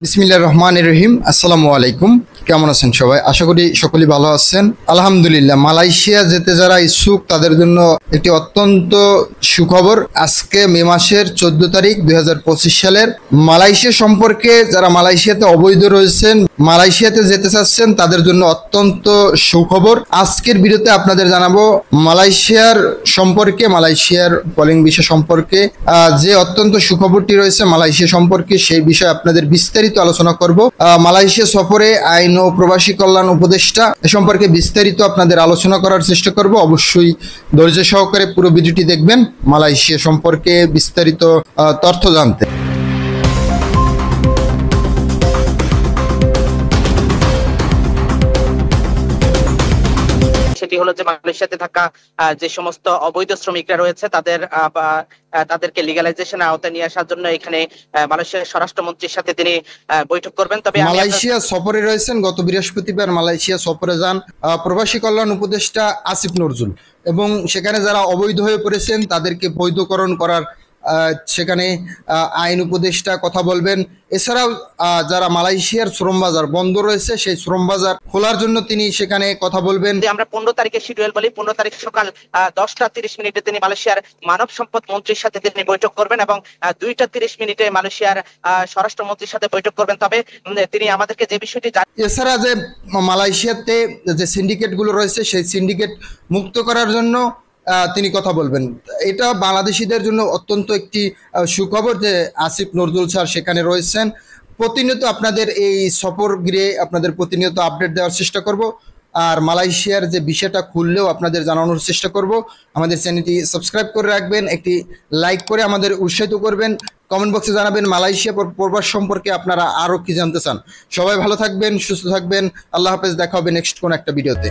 বিসমিল্লাহির রহমানির রহিম। আসসালামু আলাইকুম। কেমন আছেন সবাই? আশা করি সকলেই ভালো আছেন। আলহামদুলিল্লাহ, মালয়েশিয়া যেতে যারা ইচ্ছুক তাদের জন্য একটি অত্যন্ত সুখবর। আজকে মে মাসের 14 তারিখ 2025 সালের মালয়েশিয়া সম্পর্কে যারা মালয়েশিয়াতে অবৈধ রয়েছেন, মালয়েশিয়াতে যেতে চাচ্ছেন তাদের জন্য অত্যন্ত সুখবর। আজকের ভিডিওতে আপনাদের জানাবো মালয়েশিয়ার সম্পর্কে, মালয়েশিয়ার কলিং বিষয় সম্পর্কে যে অত্যন্ত সুখবরটি রয়েছে মালয়েশিয়া সম্পর্কে, সেই বিষয়ে আপনাদের বিস্তারিত আলোচনা করব। মালয়েশিয়া সফরে আইন ও প্রবাসী কল্যাণ উপদেষ্টা এ সম্পর্কে বিস্তারিত আপনাদের আলোচনা করার চেষ্টা করব। অবশ্যই ধৈর্য সহকারে পুরো ভিডিওটি দেখবেন মালয়েশিয়া সম্পর্কে বিস্তারিত তথ্য জানতে। সেটি হলো যে মালয়েশিয়াতে থাকা যে সমস্ত অবৈধ শ্রমিকরা রয়েছে তাদেরকে লিগ্যালাইজেশনের আওতায় নিয়ে আসার জন্য এখানে মালয়েশিয়ার স্বরাষ্ট্রমন্ত্রীর সাথে তিনি বৈঠক করবেন। তবে মালয়েশিয়া সফরে রয়েছেন, গত বৃহস্পতিবার মালয়েশিয়া সফরে যান প্রবাসী কল্যাণ উপদেষ্টা আসিফ নজরুল, এবং সেখানে যারা অবৈধ হয়ে পড়েছেন তাদেরকে বৈধকরণ করার সেখানে আইন উপদেষ্টা কথা বলবেন। এছাড়াও যারা মালয়েশিয়ার শ্রম বাজার বন্ধ রয়েছে সেই শ্রম বাজার খোলার জন্য তিনি সেখানে কথা বলবেন। আমরা 15 তারিখে শিডিউল বলি, 15 তারিখ সকাল 10:30 তিনি মালয়েশিয়ার মানব সম্পদ মন্ত্রীর সাথে তিনি বৈঠক করবেন এবং 2:30 মালয়েশিয়ার স্বরাষ্ট্রমন্ত্রীর সাথে বৈঠক করবেন। তবে তিনি আমাদেরকে যে বিষয়টি এছাড়া যে মালয়েশিয়াতে যে সিন্ডিকেট গুলো রয়েছে সেই সিন্ডিকেট মুক্ত করার জন্য তিনি কথা বলবেন। এটা বাংলাদেশিদের জন্য অত্যন্ত একটি সুখবর যে আসিফ নজরুল স্যার সেখানে রয়েছেন। প্রতিনিয়ত আপনাদের এই সফর গৃহে আপনাদের প্রতিনিয়ত আপডেট দেওয়ার চেষ্টা করব, আর মালয়েশিয়ার যে বিষয়টা খুললেও আপনাদের জানানোর চেষ্টা করব। আমাদের চ্যানেলটি সাবস্ক্রাইব করে রাখবেন, একটি লাইক করে আমাদের উৎসাহিত করবেন, কমেন্ট বক্সে জানাবেন মালয়েশিয়া প্রবাস সম্পর্কে আপনারা আরও কি জানতে চান। সবাই ভালো থাকবেন, সুস্থ থাকবেন। আল্লাহ হাফেজ, দেখা হবে নেক্সট কোন একটা ভিডিওতে।